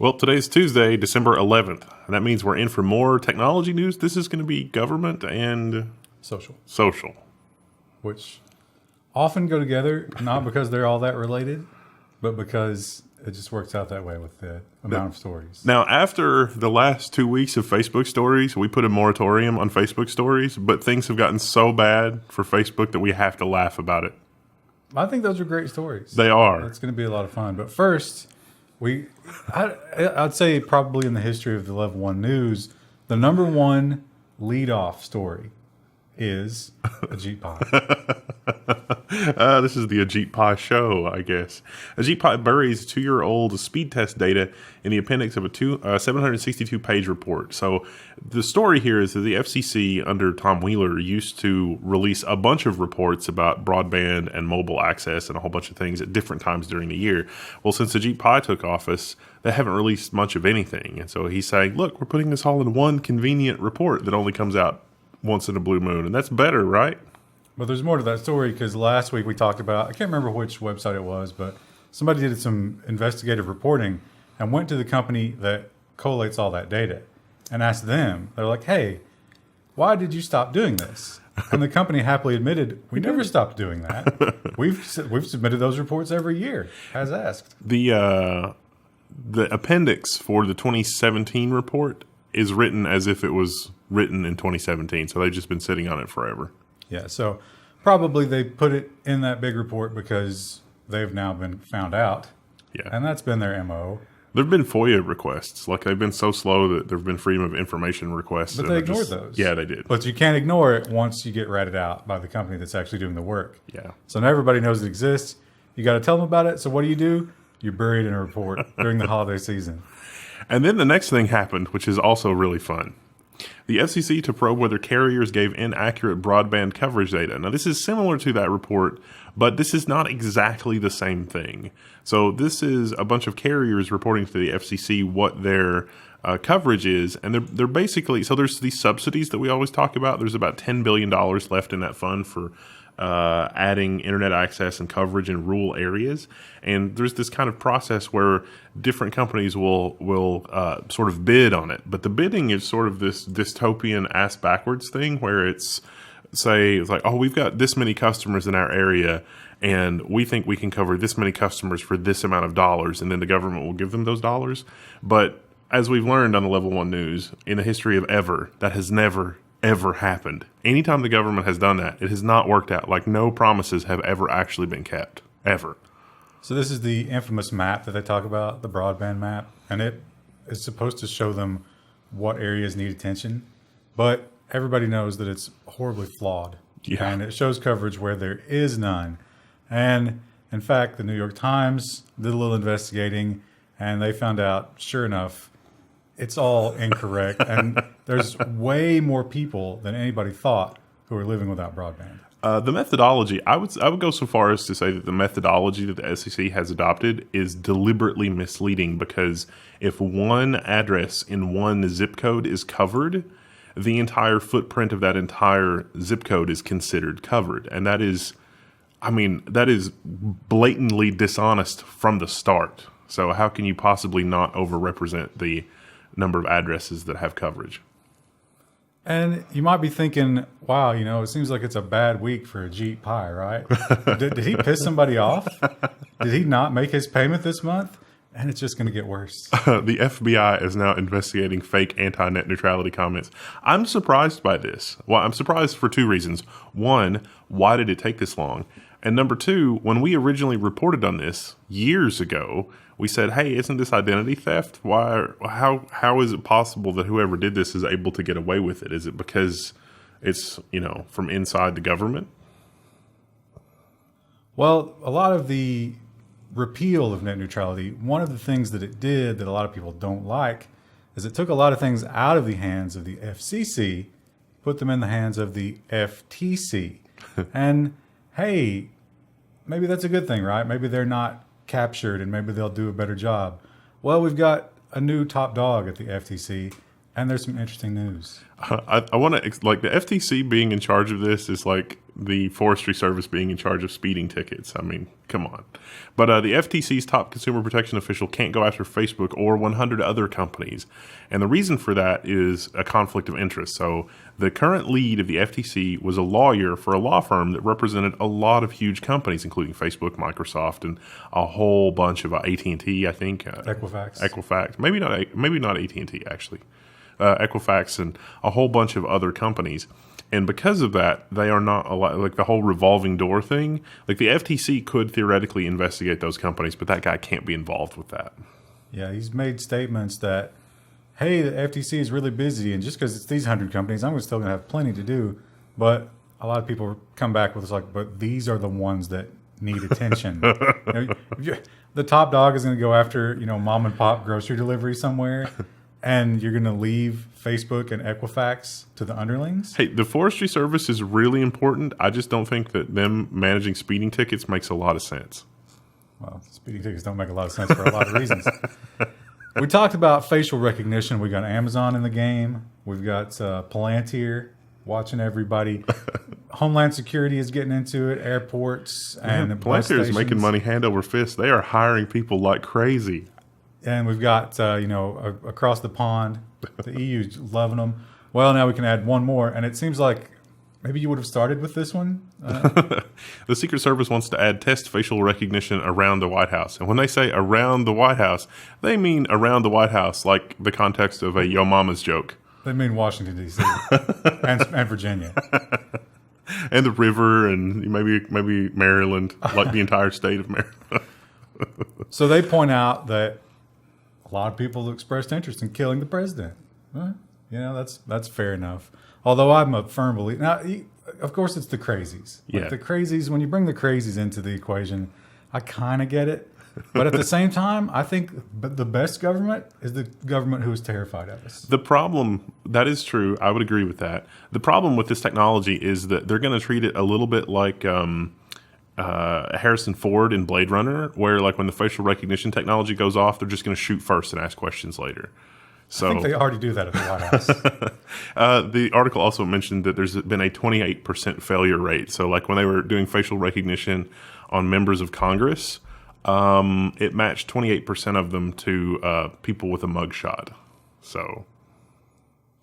Well, today's Tuesday, December 11th. And that means we're in for more technology news. This is going to be government and social. Which often go together, not because they're all that related, but because it just works out that way with the amount of stories. Now, after the last 2 weeks of Facebook stories, we put a moratorium on Facebook stories, but things have gotten so bad for Facebook that we have to laugh about it. I think those are great stories. They are. It's going to be a lot of fun. But first, I'd say probably in the history of the Level 1 news, the number one lead-off story is Ajit Pai. This is the Ajit Pai show, I guess. Ajit Pai buries 2-year-old speed test data in the appendix of a 762-page report. So the story here is that the FCC under Tom Wheeler used to release a bunch of reports about broadband and mobile access and a whole bunch of things at different times during the year. Well, since Ajit Pai took office, they haven't released much of anything. And so he's saying, look, we're putting this all in one convenient report that only comes out once in a blue moon. And that's better, right? But there's more to that story because last week we talked about, I can't remember which website it was, but somebody did some investigative reporting and went to the company that collates all that data and asked them, they're like, hey, why did you stop doing this? And the company happily admitted, we never stopped doing that. We've submitted those reports every year, as asked. The appendix for the 2017 report is written as if it was written in 2017. So they've just been sitting on it forever. Yeah, so probably they put it in that big report because they've now been found out. Yeah. And that's been their MO. There have been FOIA requests. Like, they've been so slow that there have been freedom of information requests. But they ignored those. Yeah, they did. But you can't ignore it once you get ratted out by the company that's actually doing the work. Yeah. So now everybody knows it exists. You got to tell them about it. So what do? You're buried in a report during the holiday season. And then the next thing happened, which is also really fun. The FCC to probe whether carriers gave inaccurate broadband coverage data. Now, this is similar to that report, but this is not exactly the same thing. So this is a bunch of carriers reporting to the FCC what their coverage is. And they're basically, so there's these subsidies that we always talk about. There's about $10 billion left in that fund for adding internet access and coverage in rural areas. And there's this kind of process where different companies will sort of bid on it. But the bidding is sort of this dystopian ass backwards thing where it's like, oh, we've got this many customers in our area and we think we can cover this many customers for this amount of dollars. And then the government will give them those dollars. But as we've learned on the Level 1 news, in the history of ever, that has never ever happened. Anytime the government has done that, it has not worked out. Like, no promises have ever actually been kept, ever. So this is the infamous map that they talk about, the broadband map, and it is supposed to show them what areas need attention, but everybody knows that it's horribly flawed. Yeah. And it shows coverage where there is none. And in fact, the New York Times did a little investigating, and they found out, sure enough, it's all incorrect. And there's way more people than anybody thought who are living without broadband. The methodology, I would go so far as to say that the methodology that the SEC has adopted is deliberately misleading, because if one address in one zip code is covered, the entire footprint of that entire zip code is considered covered. And that is blatantly dishonest from the start. So how can you possibly not overrepresent the number of addresses that have coverage? And you might be thinking, wow, it seems like it's a bad week for Ajit Pai, right? did he piss somebody off? Did he not make his payment this month? And it's just going to get worse. The FBI is now investigating fake anti-net neutrality comments. I'm surprised by this. Well, I'm surprised for two reasons. One, why did it take this long? And number two, when we originally reported on this years ago, we said, hey, isn't this identity theft? How is it possible that whoever did this is able to get away with it? Is it because it's, from inside the government? Well, a lot of the repeal of net neutrality, one of the things that it did that a lot of people don't like is it took a lot of things out of the hands of the FCC, put them in the hands of the FTC. And hey, maybe that's a good thing, right? Maybe they're not captured and maybe they'll do a better job. Well, we've got a new top dog at the FTC, And there's some interesting news. I want to, like, the FTC being in charge of this is like the Forestry Service being in charge of speeding tickets. I mean, come on. But the FTC's top consumer protection official can't go after Facebook or 100 other companies. And the reason for that is a conflict of interest. So the current lead of the FTC was a lawyer for a law firm that represented a lot of huge companies, including Facebook, Microsoft, and a whole bunch of AT&T, I think. Equifax. Maybe not AT&T, actually. Equifax and a whole bunch of other companies. And because of that, they are not allowed, like the whole revolving door thing. Like the FTC could theoretically investigate those companies, but that guy can't be involved with that. Yeah, he's made statements that, hey, the FTC is really busy, and just because it's these 100 companies, I'm still going to have plenty to do. But a lot of people come back with it's like, but these are the ones that need attention. The top dog is going to go after, mom and pop grocery delivery somewhere. And you're going to leave Facebook and Equifax to the underlings? Hey, the Forestry Service is really important. I just don't think that them managing speeding tickets makes a lot of sense. Well, speeding tickets don't make a lot of sense for a lot of reasons. We talked about facial recognition. We got Amazon in the game. We've got Palantir watching everybody. Homeland Security is getting into it. Airports and Palantir is making money hand over fist. They are hiring people like crazy. And we've got, across the pond, the EU's loving them. Well, now we can add one more. And it seems like maybe you would have started with this one. The Secret Service wants to add test facial recognition around the White House. And when they say around the White House, they mean around the White House, like the context of a Yo Mama's joke. They mean Washington, D.C. and Virginia. And the river and maybe Maryland, like the entire state of Maryland. So they point out that a lot of people expressed interest in killing the president. That's fair enough. Although I'm a firm believer. Now, of course, it's the crazies. Like the crazies, when you bring the crazies into the equation, I kind of get it. But at the same time, I think the best government is the government who is terrified of us. The problem, that is true. I would agree with that. The problem with this technology is that they're going to treat it a little bit like Harrison Ford in Blade Runner, where like when the facial recognition technology goes off, they're just going to shoot first and ask questions later. So I think they already do that at the White House. The article also mentioned that there's been a 28% failure rate. So like when they were doing facial recognition on members of Congress, it matched 28% of them to people with a mugshot. So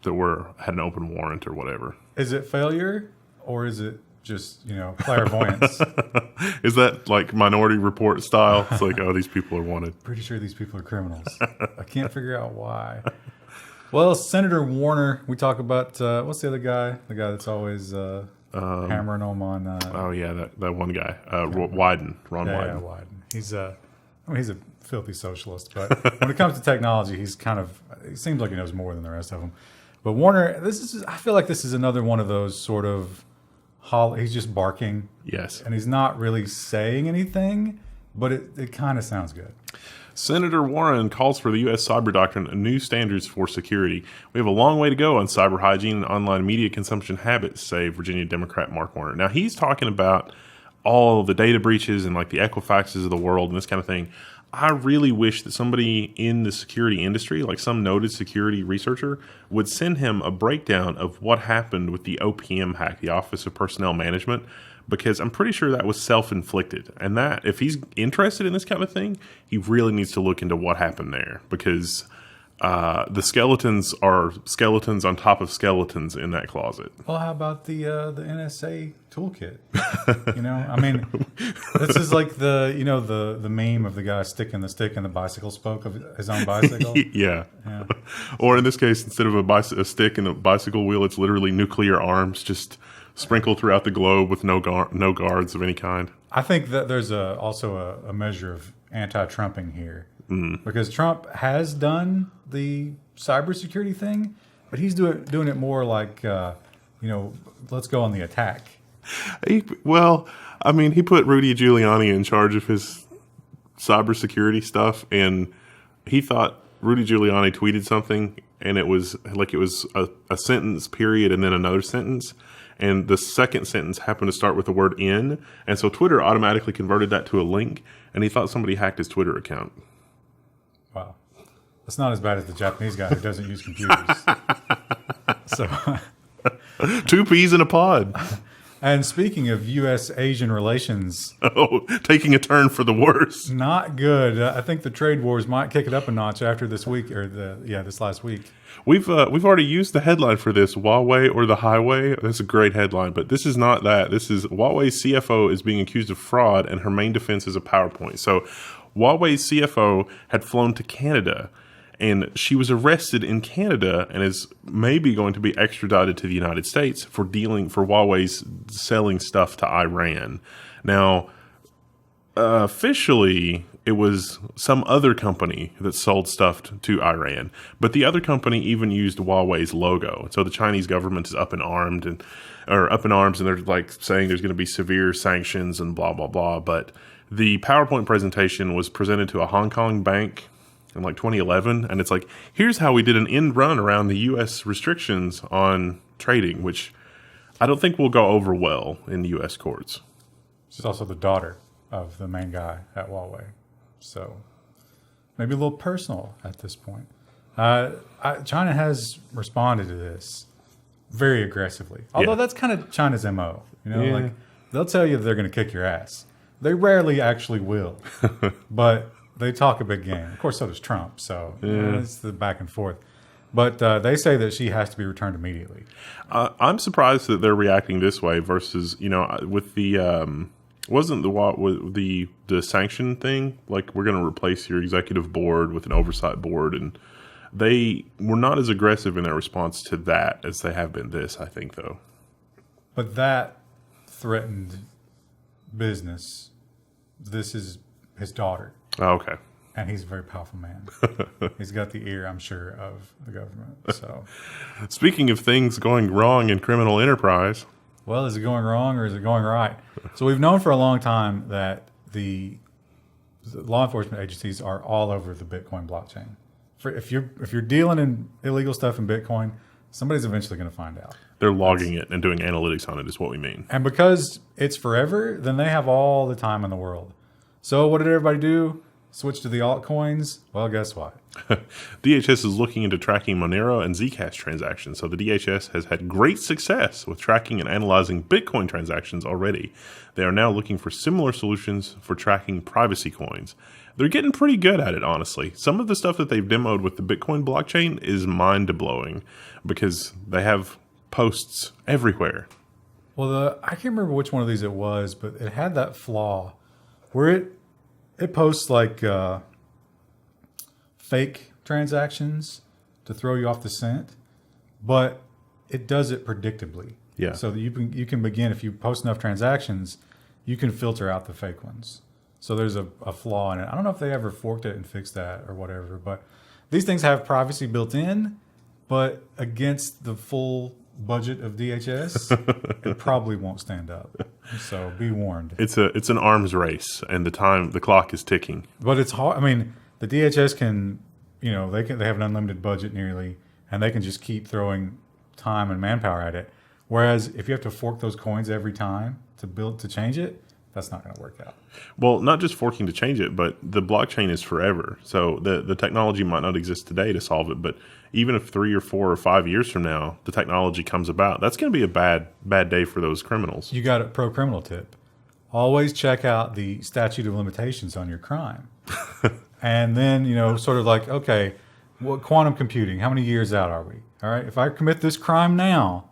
that had an open warrant or whatever. Is it failure or is it just, clairvoyance? Is that like Minority Report style? It's like, oh, these people are wanted. Pretty sure these people are criminals. I can't figure out why. Well, Senator Warner, we talk about, what's the other guy? The guy that's always hammering them on. That one guy, Wyden, Ron Wyden. Yeah, Wyden. He's a filthy socialist, but when it comes to technology, he seems like he knows more than the rest of them. But Warner, I feel like this is another one of those sort of, he's just barking. Yes. And he's not really saying anything, but it kind of sounds good. Senator Warren calls for the U.S. cyber doctrine new standards for security. We have a long way to go on cyber hygiene and online media consumption habits, say Virginia Democrat Mark Warner. Now, he's talking about all the data breaches and like the Equifaxes of the world and this kind of thing. I really wish that somebody in the security industry, like some noted security researcher, would send him a breakdown of what happened with the OPM hack, the Office of Personnel Management, because I'm pretty sure that was self-inflicted. And that, if he's interested in this kind of thing, he really needs to look into what happened there, because the skeletons are skeletons on top of skeletons in that closet. Well, how about the NSA toolkit? This is like the meme of the guy sticking the stick in the bicycle spoke of his own bicycle. Yeah. Or in this case, instead of a stick in a bicycle wheel, it's literally nuclear arms just sprinkled throughout the globe with no guards of any kind. I think that there's also a measure of anti-Trumping here. Because Trump has done the cybersecurity thing, but he's doing it more like, let's go on the attack. He put Rudy Giuliani in charge of his cybersecurity stuff, and he thought Rudy Giuliani tweeted something, and it was a sentence period and then another sentence. And the second sentence happened to start with the word in. And so Twitter automatically converted that to a link, and he thought somebody hacked his Twitter account. Wow. It's not as bad as the Japanese guy who doesn't use computers. So, 2 peas in a pod. and speaking of U.S.-Asian relations, Oh, taking a turn for the worse. not good. I think the trade wars might kick it up a notch after this week, or this last week. We've already used the headline for this, Huawei or the highway. That's a great headline, but this is not that. This is Huawei's CFO is being accused of fraud, and her main defense is a PowerPoint. So Huawei's CFO had flown to Canada, and she was arrested in Canada and is maybe going to be extradited to the United States for Huawei's selling stuff to Iran. Now, officially, it was some other company that sold stuff to Iran, but the other company even used Huawei's logo. So the Chinese government is up in arms, and they're like saying there's going to be severe sanctions and blah blah blah. But the PowerPoint presentation was presented to a Hong Kong bank in like 2011, and it's like, here's how we did an end run around the U.S. restrictions on trading, which I don't think will go over well in the U.S. courts. She's also the daughter of the main guy at Huawei. So maybe a little personal at this point. China has responded to this very aggressively. Although that's kind of China's MO. Like they'll tell you they're going to kick your ass. They rarely actually will. But they talk a big game. Of course, so does Trump. So it's the back and forth. But they say that she has to be returned immediately. I'm surprised that they're reacting this way versus, with the... wasn't the sanction thing, like we're going to replace your executive board with an oversight board, and they were not as aggressive in their response to that as they have been this, I think, though. But that threatened business. This is his daughter. Oh, okay. And he's a very powerful man. He's got the ear, I'm sure, of the government. So, speaking of things going wrong in criminal enterprise... Well, is it going wrong or is it going right? So we've known for a long time that the law enforcement agencies are all over the Bitcoin blockchain. If you're dealing in illegal stuff in Bitcoin, somebody's eventually going to find out. They're logging it and doing analytics on it is what we mean. And because it's forever, then they have all the time in the world. So what did everybody do? Switch to the altcoins? Well, guess what? DHS is looking into tracking Monero and Zcash transactions. So the DHS has had great success with tracking and analyzing Bitcoin transactions already. They are now looking for similar solutions for tracking privacy coins. They're getting pretty good at it, honestly. Some of the stuff that they've demoed with the Bitcoin blockchain is mind-blowing because they have posts everywhere. Well, I can't remember which one of these it was, but it had that flaw where it posts like fake transactions to throw you off the scent, but it does it predictably. Yeah. So that you can begin, if you post enough transactions, you can filter out the fake ones. So there's a flaw in it. I don't know if they ever forked it and fixed that or whatever, but these things have privacy built in, but against the full budget of DHS, it probably won't stand up. So be warned. It's an arms race, and the clock is ticking. But it's hard. I mean, the DHS can, they have an unlimited budget nearly, and they can just keep throwing time and manpower at it. Whereas if you have to fork those coins every time to change it, that's not going to work out. Well, not just forking to change it, but the blockchain is forever. So the technology might not exist today to solve it, but even if 3 or 4 or 5 years from now the technology comes about, that's going to be a bad day for those criminals. You got a pro criminal tip. Always check out the statute of limitations on your crime. And then, sort of like, okay, what quantum computing, how many years out are we? All right, if I commit this crime now,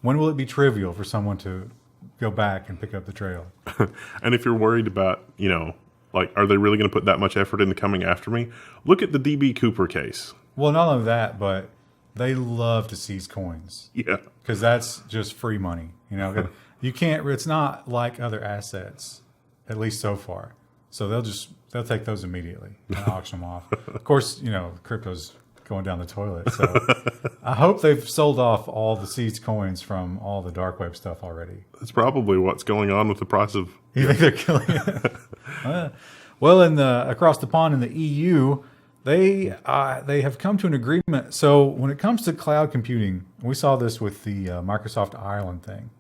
when will it be trivial for someone to go back and pick up the trail? And if you're worried about, like, are they really going to put that much effort into coming after me? Look at the DB Cooper case. Well, not only that, but they love to seize coins. Yeah. Because that's just free money. You can't, it's not like other assets, at least so far. So they'll take those immediately and auction them off. Of course, crypto's going down the toilet. So I hope they've sold off all the seized coins from all the dark web stuff already. That's probably what's going on with the price of... You think they're killing it? Well, across the pond in the EU, they have come to an agreement. So when it comes to cloud computing, we saw this with the Microsoft Ireland thing.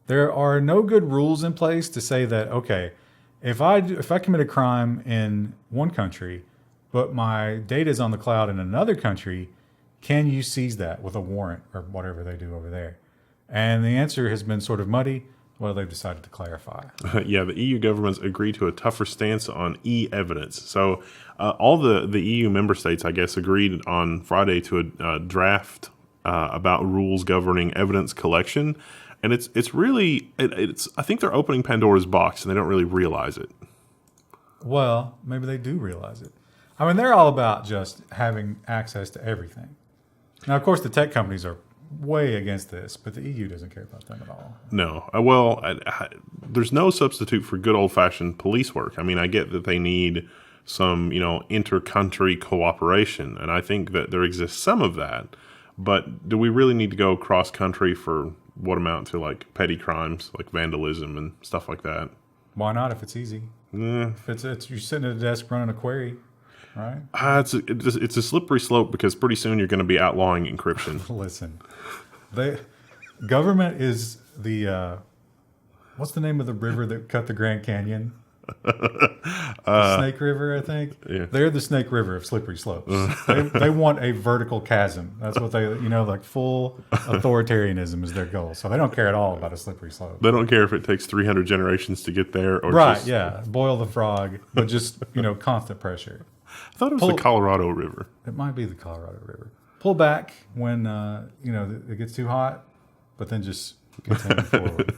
There are no good rules in place to say that, okay, if I commit a crime in one country, but my data is on the cloud in another country. Can you seize that with a warrant or whatever they do over there? And the answer has been sort of muddy. Well, they've decided to clarify. Yeah, the EU governments agreed to a tougher stance on e-evidence. So all the EU member states, I guess, agreed on Friday to a draft about rules governing evidence collection. And it's really, I think they're opening Pandora's box and they don't really realize it. Well, maybe they do realize it. I mean, they're all about just having access to everything. Now, of course, the tech companies are way against this, but the EU doesn't care about them at all. No. There's no substitute for good old-fashioned police work. I mean, I get that they need some, inter-country cooperation, and I think that there exists some of that. But do we really need to go cross-country for what amount to, like, petty crimes, like vandalism and stuff like that? Why not if it's easy? If it's you're sitting at a desk running a query, right? It's a slippery slope because pretty soon you're going to be outlawing encryption. Listen, government is the what's the name of the river that cut the Grand Canyon? The Snake River, I think. Yeah. They're the Snake River of slippery slopes. They want a vertical chasm. That's what they, like full authoritarianism is their goal. So they don't care at all about a slippery slope. They don't care if it takes 300 generations to get there. Or Right, just, yeah. Boil the frog, but just, constant pressure. I thought it was the Colorado River. It might be the Colorado River. Pull back when, it gets too hot, but then just continue forward.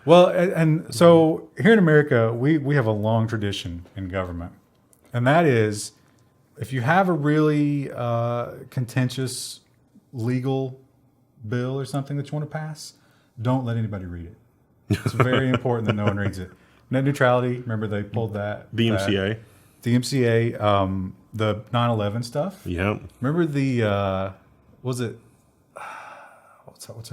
Well, and so here in America, we have a long tradition in government. And that is, if you have a really contentious legal bill or something that you want to pass, don't let anybody read it. It's very important that no one reads it. Net neutrality, remember they pulled that. DMCA. DMCA, the 9/11 stuff. Yeah. Remember the, what's her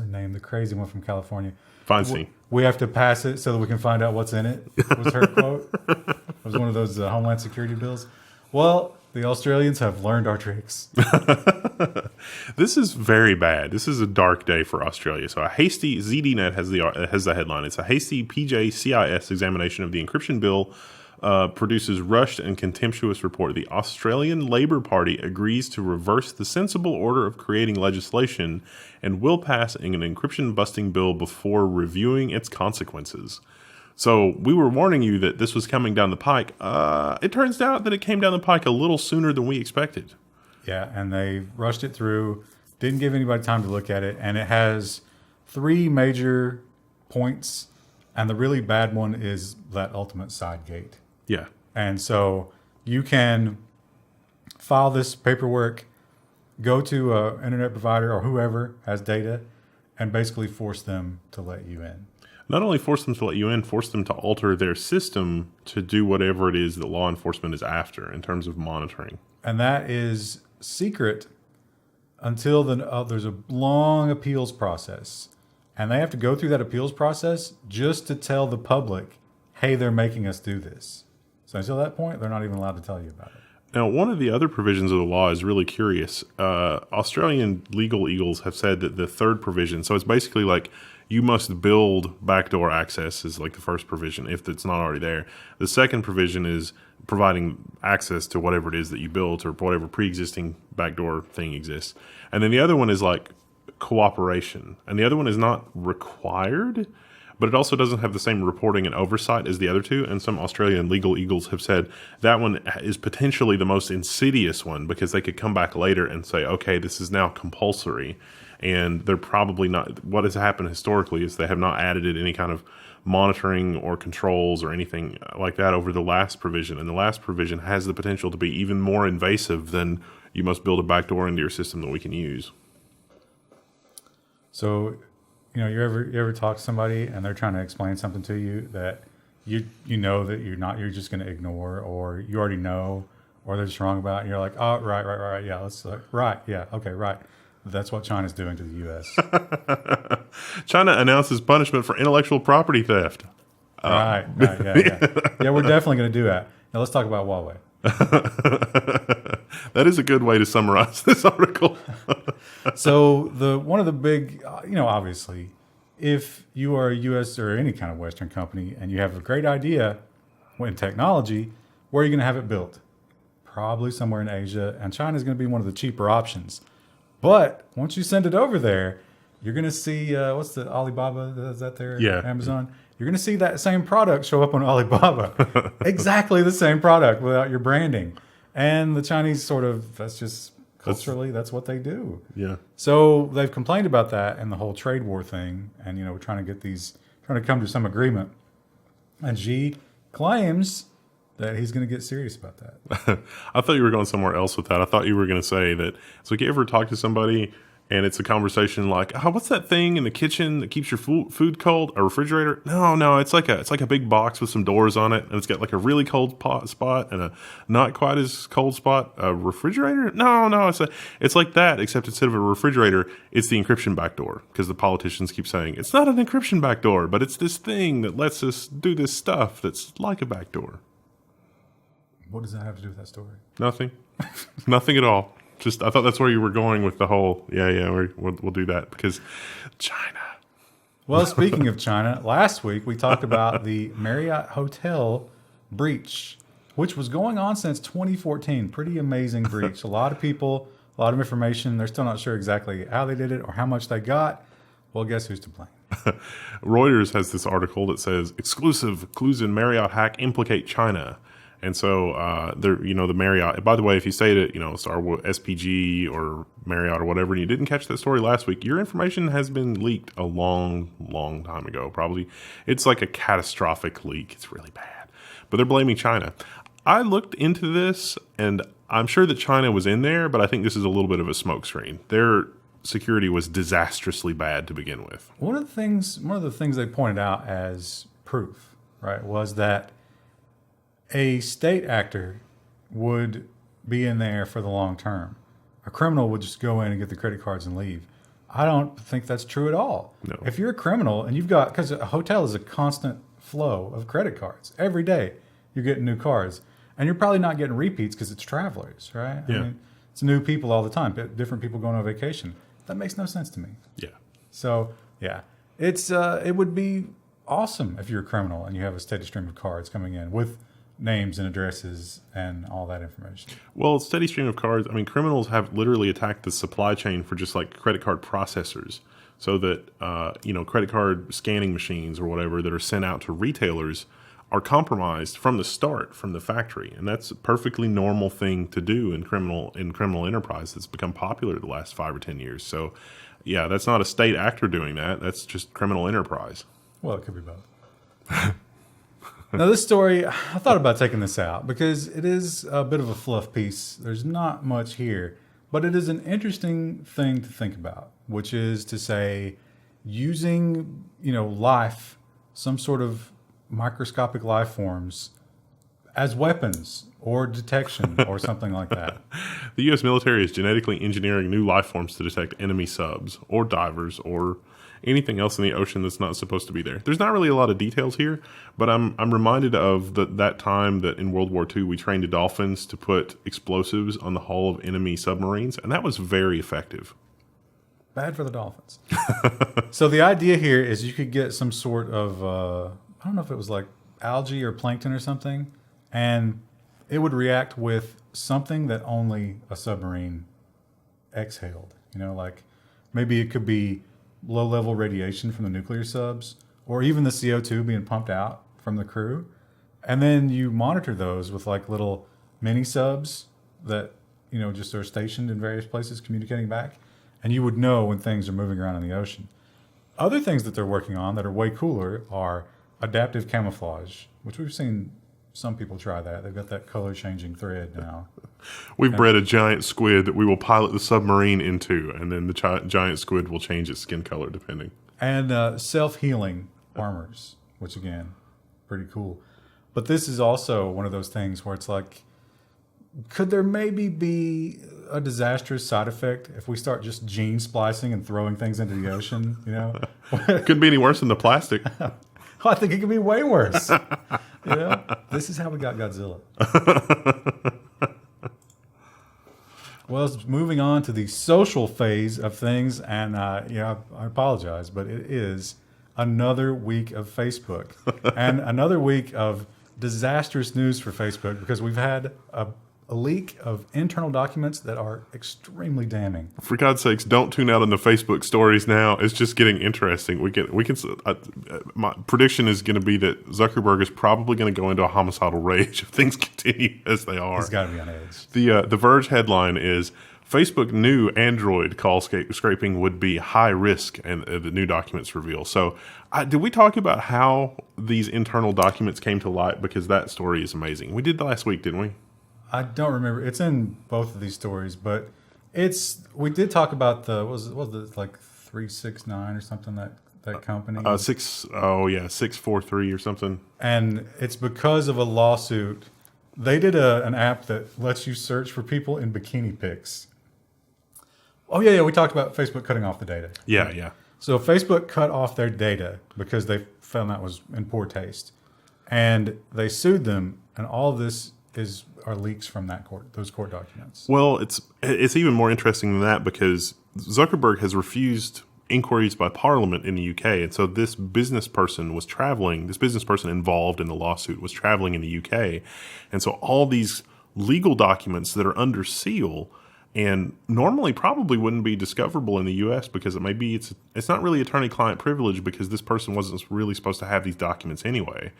name? The crazy one from California. Feinstein. We have to pass it so that we can find out what's in it, was her quote. It was one of those Homeland Security bills. Well, the Australians have learned our tricks. This is very bad. This is a dark day for Australia. So a hasty, ZDNet has the headline. It's a hasty PJCIS examination of the encryption bill produces rushed and contemptuous report. The Australian Labor Party agrees to reverse the sensible order of creating legislation and will pass an encryption-busting bill before reviewing its consequences. So we were warning you that this was coming down the pike. It turns out that it came down the pike a little sooner than we expected. Yeah, and they rushed it through, didn't give anybody time to look at it, and it has 3 major points, and the really bad one is that ultimate side gate. Yeah. And so you can file this paperwork, go to an internet provider or whoever has data, and basically force them to let you in. Not only force them to let you in, force them to alter their system to do whatever it is that law enforcement is after in terms of monitoring. And that is secret until there's a long appeals process. And they have to go through that appeals process just to tell the public, hey, they're making us do this. So until that point, they're not even allowed to tell you about it. Now, one of the other provisions of the law is really curious. Australian legal eagles have said that the third provision, so it's basically like you must build backdoor access is like the first provision if it's not already there. The second provision is providing access to whatever it is that you built or whatever pre-existing backdoor thing exists. And then the other one is like cooperation. And the other one is not required, but it also doesn't have the same reporting and oversight as the other two. And some Australian legal eagles have said that one is potentially the most insidious one because they could come back later and say, okay, this is now compulsory. And they're probably not, what has happened historically is they have not added any kind of monitoring or controls or anything like that over the last provision. And the last provision has the potential to be even more invasive than you must build a backdoor into your system that we can use. So, you ever talk to somebody and they're trying to explain something to you that you know that you're just going to ignore, or you already know, or they're just wrong about it, and you're like, oh, right, yeah, right. That's what China's doing to the U.S. China announces punishment for intellectual property theft. Right, yeah. Yeah, we're definitely going to do that. Now let's talk about Huawei. That is a good way to summarize this article. So one of the big, obviously, if you are a U.S. or any kind of Western company and you have a great idea in technology, where are you going to have it built? probably somewhere in Asia, and China is going to be one of the cheaper options. But once you send it over there, you're going to see, what's the Alibaba, is that there? Yeah. Amazon? You're going to see that same product show up on Alibaba. Exactly the same product without your branding. And the Chinese that's just culturally, that's what they do. Yeah. So they've complained about that and the whole trade war thing. And, we're trying to come to some agreement. And Xi claims that he's going to get serious about that. I thought you were going somewhere else with that. I thought you were going to say that. So, if you ever talk to somebody and it's a conversation like, "Oh, what's that thing in the kitchen that keeps your food cold? A refrigerator?" No, it's like a big box with some doors on it, and it's got like a really cold spot and a not quite as cold spot. A refrigerator? No, it's like that, except instead of a refrigerator, it's the encryption backdoor, because the politicians keep saying it's not an encryption backdoor, but it's this thing that lets us do this stuff that's like a backdoor. What does that have to do with that story? Nothing. Nothing at all. Just, I thought that's where you were going with the whole, we'll do that because China. Well, speaking of China, last week we talked about the Marriott hotel breach, which was going on since 2014. Pretty amazing breach. A lot of people, a lot of information. They're still not sure exactly how they did it or how much they got. Well, guess who's to blame? Reuters has this article that says, exclusive clues in Marriott hack implicate China. And so, the Marriott, by the way, if you say that, SPG or Marriott or whatever, and you didn't catch that story last week, your information has been leaked a long, long time ago. Probably it's like a catastrophic leak. It's really bad, but they're blaming China. I looked into this and I'm sure that China was in there, but I think this is a little bit of a smokescreen. Their security was disastrously bad to begin with. One of the things they pointed out as proof, right, was that a state actor would be in there for the long term. A criminal would just go in and get the credit cards and leave. I don't think that's true at all. No. If you're a criminal and because a hotel is a constant flow of credit cards. Every day you're getting new cards. And you're probably not getting repeats because it's travelers, right? Yeah. I mean, it's new people all the time, different people going on vacation. That makes no sense to me. Yeah. So, yeah. It would be awesome if you're a criminal and you have a steady stream of cards coming in with names and addresses and all that information. Well, steady stream of cards. I mean, criminals have literally attacked the supply chain for just like credit card processors, so that credit card scanning machines or whatever that are sent out to retailers are compromised from the start, from the factory, and that's a perfectly normal thing to do in criminal enterprise. That's become popular the last 5 or 10 years. So, yeah, that's not a state actor doing that. That's just criminal enterprise. Well, it could be both. Now, this story, I thought about taking this out because it is a bit of a fluff piece. There's not much here, but it is an interesting thing to think about, which is to say using, life, some sort of microscopic life forms as weapons or detection or something like that. The U.S. military is genetically engineering new life forms to detect enemy subs or divers or anything else in the ocean that's not supposed to be there. There's not really a lot of details here, but I'm reminded of that time that in World War II we trained the dolphins to put explosives on the hull of enemy submarines, and that was very effective. Bad for the dolphins. So the idea here is you could get some sort of, I don't know if it was like algae or plankton or something, and it would react with something that only a submarine exhaled. Like maybe it could be low-level radiation from the nuclear subs, or even the CO2 being pumped out from the crew. And then you monitor those with like little mini subs that, just are stationed in various places communicating back. And you would know when things are moving around in the ocean. Other things that they're working on that are way cooler are adaptive camouflage, which we've seen some people try that. They've got that color-changing thread now. We've bred a giant squid that we will pilot the submarine into, and then the giant squid will change its skin color depending. And self-healing armors, which again, pretty cool. But this is also one of those things where it's like, could there maybe be a disastrous side effect if we start just gene splicing and throwing things into the ocean? Couldn't be any worse than the plastic. I think it could be way worse. This is how we got Godzilla. Well, moving on to the social phase of things, and I apologize, but it is another week of Facebook and another week of disastrous news for Facebook because we've had a leak of internal documents that are extremely damning. For God's sakes, don't tune out on the Facebook stories now. It's just getting interesting. My prediction is going to be that Zuckerberg is probably going to go into a homicidal rage if things continue as they are. He's got to be on edge. The Verge headline is Facebook knew Android call scraping would be high risk, and the new documents reveal. So, did we talk about how these internal documents came to light? Because that story is amazing. We did last week, didn't we? I don't remember. It's in both of these stories, but we did talk about what was it like 369 or something, that company? 643 or something. And it's because of a lawsuit. They did an app that lets you search for people in bikini pics. Oh yeah, we talked about Facebook cutting off the data. Yeah. So Facebook cut off their data because they found that was in poor taste, and they sued them. And all of this are leaks from those court documents. Well, it's even more interesting than that because Zuckerberg has refused inquiries by Parliament in the UK, and so this business person involved in the lawsuit was traveling in the UK, and so all these legal documents that are under seal and normally probably wouldn't be discoverable in the US because it's not really attorney-client privilege because this person wasn't really supposed to have these documents anyway,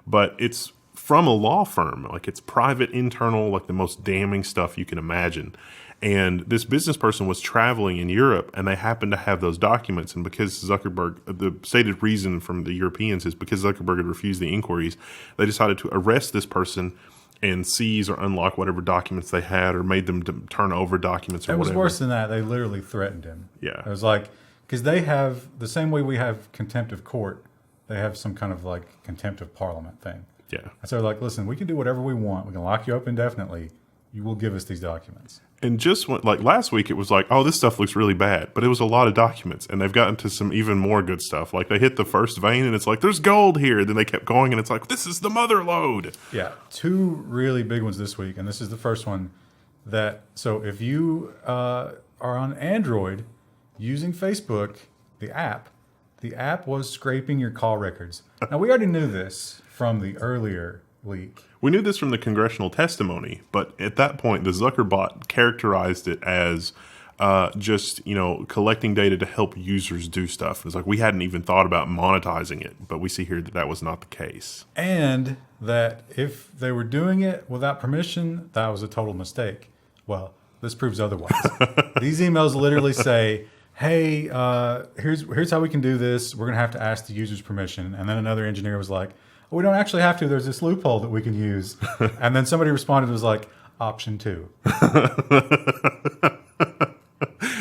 but it's from a law firm, like it's private, internal, like the most damning stuff you can imagine. And this business person was traveling in Europe, and they happened to have those documents. And because the stated reason from the Europeans is because Zuckerberg had refused the inquiries, they decided to arrest this person and seize or unlock whatever documents they had, or made them turn over documents or whatever. It was worse than that. They literally threatened him. Yeah. It was like, because they have, the same way we have contempt of court, they have some kind of like contempt of parliament thing. Yeah. And so they're like, listen, we can do whatever we want. We can lock you up indefinitely. You will give us these documents. And just like last week, it was like, oh, this stuff looks really bad. But it was a lot of documents. And they've gotten to some even more good stuff. Like they hit the first vein and it's like, there's gold here. And then they kept going and it's like, this is the mother lode. Yeah. Two really big ones this week. And this is the first one so if you are on Android using Facebook, the app was scraping your call records. Now, we already knew this from the earlier leak. We knew this from the congressional testimony, but at that point, the Zuckerbot characterized it as just collecting data to help users do stuff. It's like we hadn't even thought about monetizing it, but we see here that was not the case. And that if they were doing it without permission, that was a total mistake. Well, this proves otherwise. These emails literally say, hey, here's how we can do this. We're going to have to ask the user's permission. And then another engineer was like, we don't actually have to. There's this loophole that we can use. And then somebody responded, was like, option 2.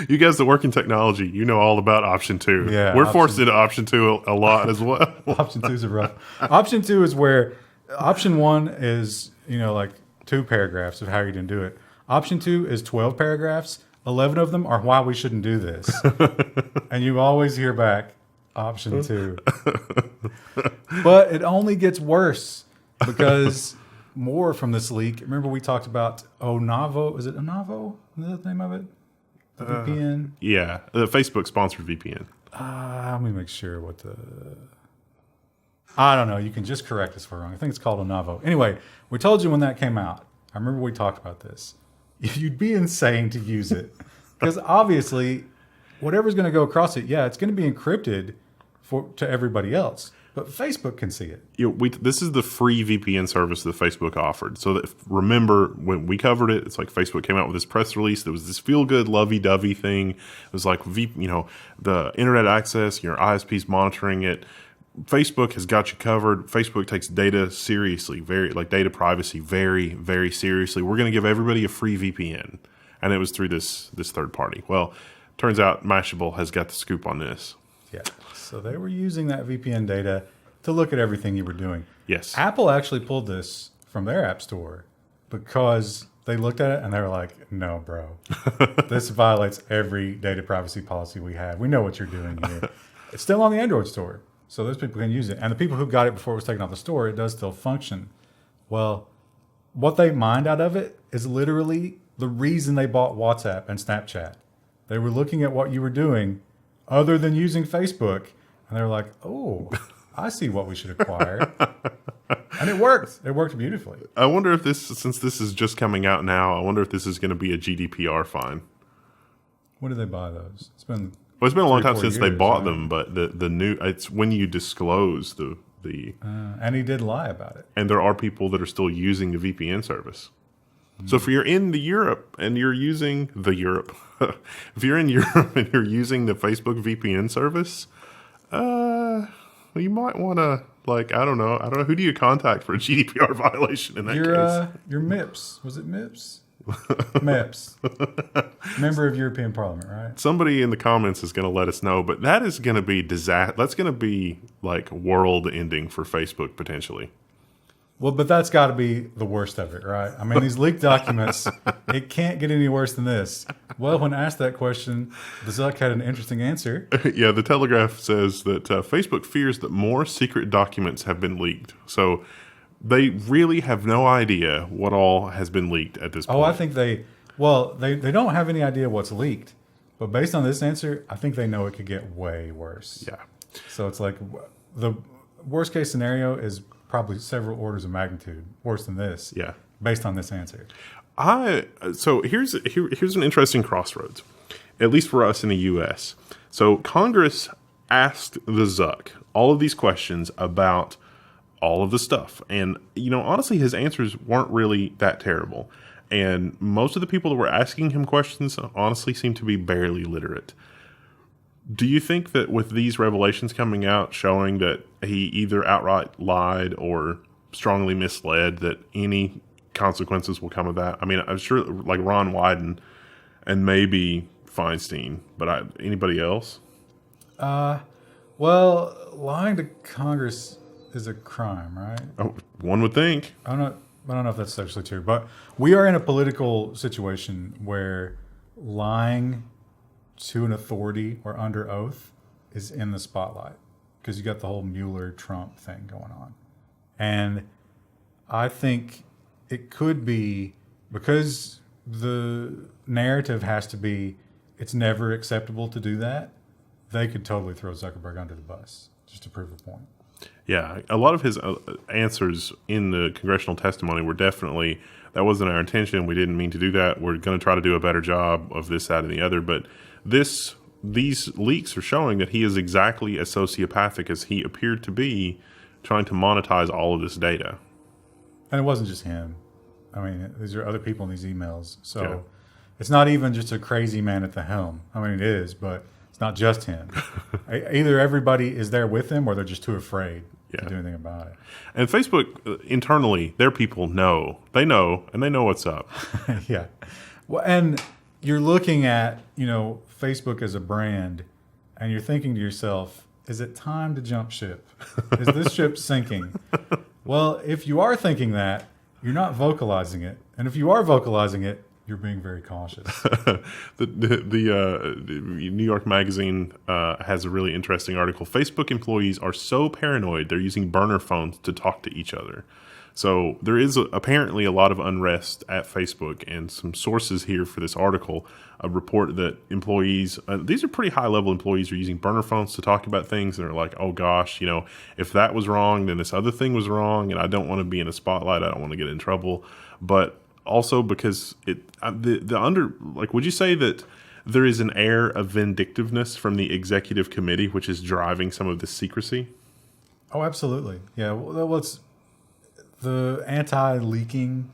You guys that work in technology, you know all about option 2. Yeah, we're forced into option 2 a lot as well. Option 2 is rough. Option 2 is where option 1 is, like 2 paragraphs of how you're going to do it. Option 2 is 12 paragraphs. 11 of them are why we shouldn't do this. And you always hear back, option 2. But it only gets worse because more from this leak. Remember we talked about Onavo. Is it Onavo? Is that the name of it? The VPN? Yeah, the Facebook sponsored VPN. Let me make sure I don't know. You can just correct us if we're wrong. I think it's called Onavo. Anyway, we told you when that came out. I remember we talked about this. You'd be insane to use it because obviously whatever's going to go across it, it's going to be encrypted to everybody else. But Facebook can see it. This is the free VPN service that Facebook offered. So remember when we covered it, it's like Facebook came out with this press release. There was this feel-good, lovey-dovey thing. It was like, the internet access, your ISP's monitoring it. Facebook has got you covered. Facebook takes data seriously, data privacy very, very seriously. We're going to give everybody a free VPN. And it was through this third party. Well, turns out Mashable has got the scoop on this. Yeah. So they were using that VPN data to look at everything you were doing. Yes. Apple actually pulled this from their app store because they looked at it and they were like, no, bro, this violates every data privacy policy we have. We know what you're doing here. It's still on the Android store. So those people can use it. And the people who got it before it was taken off the store, it does still function. Well, what they mined out of it is literally the reason they bought WhatsApp and Snapchat. They were looking at what you were doing other than using Facebook. And they were like, oh, I see what we should acquire. And it worked. It worked beautifully. I wonder if since this is just coming out now, I wonder if this is going to be a GDPR fine. When did they buy those? It's been a long time since they bought right? them, but the new, it's when you disclose the and he did lie about it. and there are people that are still using the VPN service. So if you're in Europe and you're using if you're in Europe and you're using the Facebook VPN service, you might want to, I don't know, who do you contact for a GDPR violation in that case? Your MIPS. Was it MIPS? MEPS. Member of European Parliament, right? Somebody in the comments is going to let us know, but that is going to be disaster. That's going to be world ending for Facebook potentially. Well, but that's got to be the worst of it, right? I mean, these leaked documents, it can't get any worse than this. Well, when asked that question, the Zuck had an interesting answer. Yeah, the Telegraph says that Facebook fears that more secret documents have been leaked. So they really have no idea what all has been leaked at this point. Oh, I think they don't have any idea what's leaked. But based on this answer, I think they know it could get way worse. Yeah. So it's the worst case scenario is probably several orders of magnitude worse than this. Yeah. Based on this answer. So here's an interesting crossroads, at least for us in the U.S. So Congress asked the Zuck all of these questions about all of the stuff. And, honestly, his answers weren't really that terrible. And most of the people that were asking him questions honestly seem to be barely literate. Do you think that with these revelations coming out showing that he either outright lied or strongly misled, that any consequences will come of that? I mean, I'm sure Ron Wyden and maybe Feinstein, but anybody else? Well, lying to Congress is a crime, right? Oh, one would think. I don't know if that's actually true, but we are in a political situation where lying to an authority or under oath is in the spotlight because you got the whole Mueller-Trump thing going on. And I think it could be because the narrative has to be it's never acceptable to do that. They could totally throw Zuckerberg under the bus just to prove a point. Yeah, a lot of his answers in the congressional testimony were definitely, that wasn't our intention. We didn't mean to do that. We're going to try to do a better job of this, that, and the other. But these leaks are showing that he is exactly as sociopathic as he appeared to be, trying to monetize all of this data. And it wasn't just him. I mean, these are other people in these emails. So It's not even just a crazy man at the helm. I mean, it is, but it's not just him. Either everybody is there with him or they're just too afraid to do anything about it. And Facebook, internally, their people know. They know, and they know what's up. Yeah. Well, and you're looking at, Facebook as a brand, and you're thinking to yourself, is it time to jump ship? Is this ship sinking? Well, if you are thinking that, you're not vocalizing it. And if you are vocalizing it, you're being very cautious. The New York Magazine has a really interesting article. Facebook employees are so paranoid they're using burner phones to talk to each other. So there is apparently a lot of unrest at Facebook, and some sources here for this article report that employees, these are pretty high-level employees, are using burner phones to talk about things, and they're like, oh gosh, if that was wrong, then this other thing was wrong, and I don't want to be in a spotlight, I don't want to get in trouble. But also because would you say that there is an air of vindictiveness from the executive committee, which is driving some of this secrecy? Oh, absolutely. Yeah. Well, it's the anti-leaking,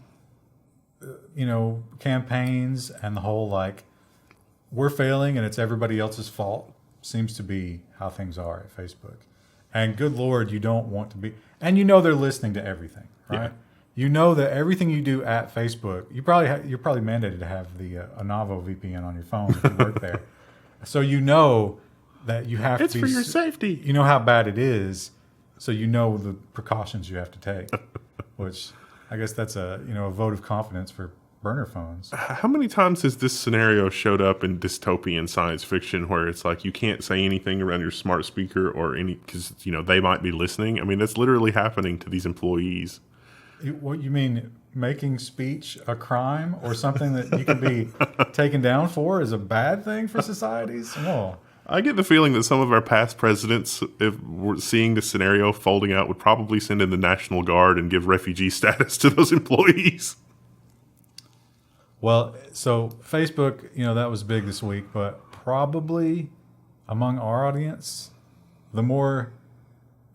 campaigns, and the whole we're failing and it's everybody else's fault seems to be how things are at Facebook. And good Lord, you don't want to be, and they're listening to everything, right? Yeah. You know that everything you do at Facebook, you're probably mandated to have the Anavo VPN on your phone if you work there. So that you have it's to be... It's for your safety. You know how bad it is, so the precautions you have to take, which I guess that's a vote of confidence for burner phones. How many times has this scenario showed up in dystopian science fiction where it's like you can't say anything around your smart speaker or because they might be listening? I mean, that's literally happening to these employees. What you mean, making speech a crime or something that you can be taken down for is a bad thing for societies? Well, I get the feeling that some of our past presidents, if we're seeing this scenario folding out, would probably send in the National Guard and give refugee status to those employees. Well, so Facebook, that was big this week, but probably among our audience, the more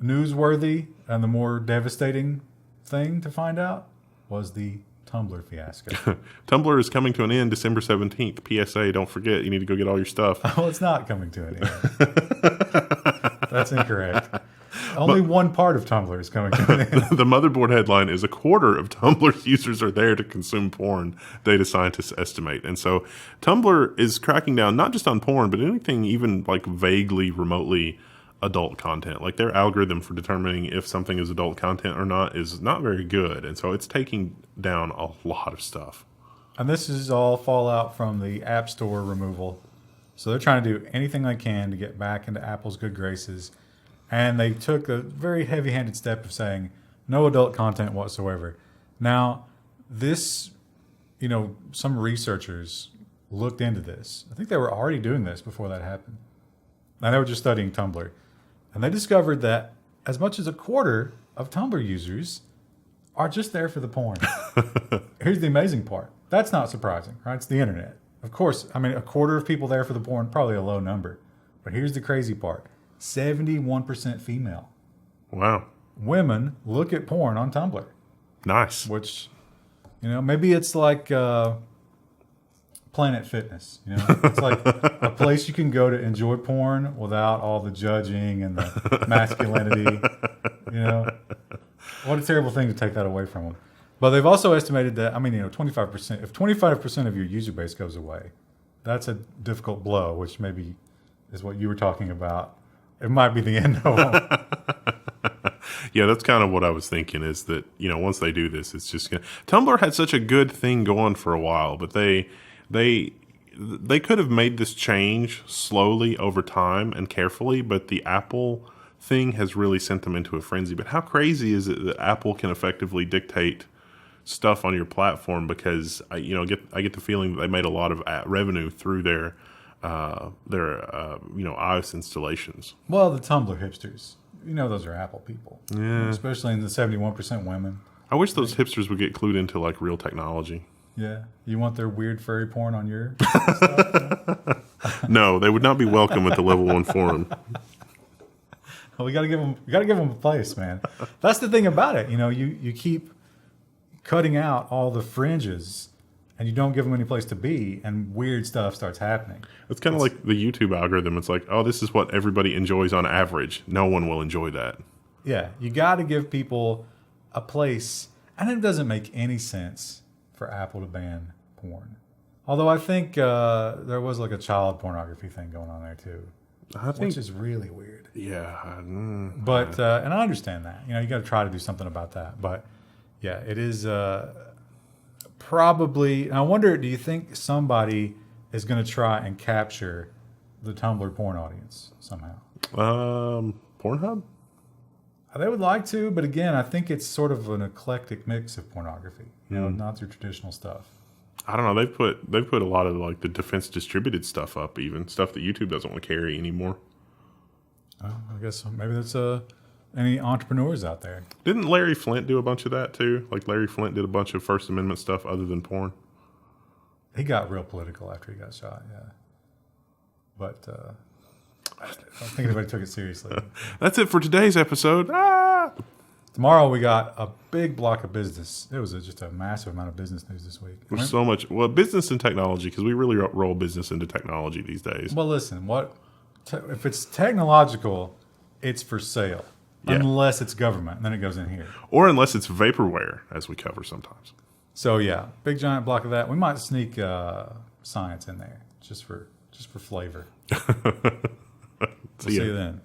newsworthy and the more devastating thing to find out was the Tumblr fiasco. Tumblr is coming to an end December 17th. PSA, don't forget, you need to go get all your stuff. Well, it's not coming to an end. That's incorrect. Only one part of Tumblr is coming to an end. The motherboard headline is a quarter of Tumblr's users are there to consume porn, data scientists estimate. And so Tumblr is cracking down not just on porn, but anything even like vaguely, remotely adult content. Like their algorithm for determining if something is adult content or not is not very good. And so it's taking down a lot of stuff. And this is all fallout from the App Store removal. So they're trying to do anything they can to get back into Apple's good graces. And they took a very heavy-handed step of saying no adult content whatsoever. Now, this, some researchers looked into this. I think they were already doing this before that happened. And they were just studying Tumblr. And they discovered that as much as a quarter of Tumblr users are just there for the porn. Here's the amazing part. That's not surprising, right? It's the internet. Of course, a quarter of people there for the porn, probably a low number. But here's the crazy part. 71% female. Wow. Women look at porn on Tumblr. Nice. Which, maybe it's like Planet Fitness. It's like a place you can go to enjoy porn without all the judging and the masculinity. What a terrible thing to take that away from them. But they've also estimated that, 25%, if 25% of your user base goes away, that's a difficult blow, which maybe is what you were talking about. It might be the end of them. Yeah, that's kind of what I was thinking is that, once they do this, it's just going to... Tumblr had such a good thing going for a while, but they could have made this change slowly over time and carefully, but the Apple thing has really sent them into a frenzy. But how crazy is it that Apple can effectively dictate stuff on your platform? Because I get the feeling that they made a lot of revenue through their iOS installations. Well, the Tumblr hipsters, those are Apple people. Yeah. Especially in the 71% women. I wish those hipsters would get clued into like real technology. Yeah. You want their weird furry porn on your stuff? No, they would not be welcome at the Level 1 forum. Well, we gotta give them a place, man. That's the thing about it. You keep cutting out all the fringes and you don't give them any place to be, and weird stuff starts happening. It's kind of like the YouTube algorithm. It's like, oh, this is what everybody enjoys on average. No one will enjoy that. Yeah, you got to give people a place, and it doesn't make any sense for Apple to ban porn. Although I think there was like a child pornography thing going on there too, which is really weird. Yeah. But and I understand that. You got to try to do something about that. But yeah, it is... Probably, and I wonder, do you think somebody is going to try and capture the Tumblr porn audience somehow? Pornhub? They would like to, but again, I think it's sort of an eclectic mix of pornography, not your traditional stuff. I don't know. They've put a lot of like the defense distributed stuff up, even stuff that YouTube doesn't want to carry anymore. I guess maybe that's any entrepreneurs out there. Didn't Larry Flint do a bunch of that too? Like Larry Flint did a bunch of First Amendment stuff other than porn. He got real political after he got shot, yeah. But I don't think anybody took it seriously. That's it for today's episode. Tomorrow we got a big block of business. It was just a massive amount of business news this week. There's so much, business and technology, because we really roll business into technology these days. Well, listen, if it's technological, it's for sale. Yeah. Unless it's government, and then it goes in here. Or unless it's vaporware, as we cover sometimes. So yeah, big giant block of that. We might sneak science in there just for flavor. See you then.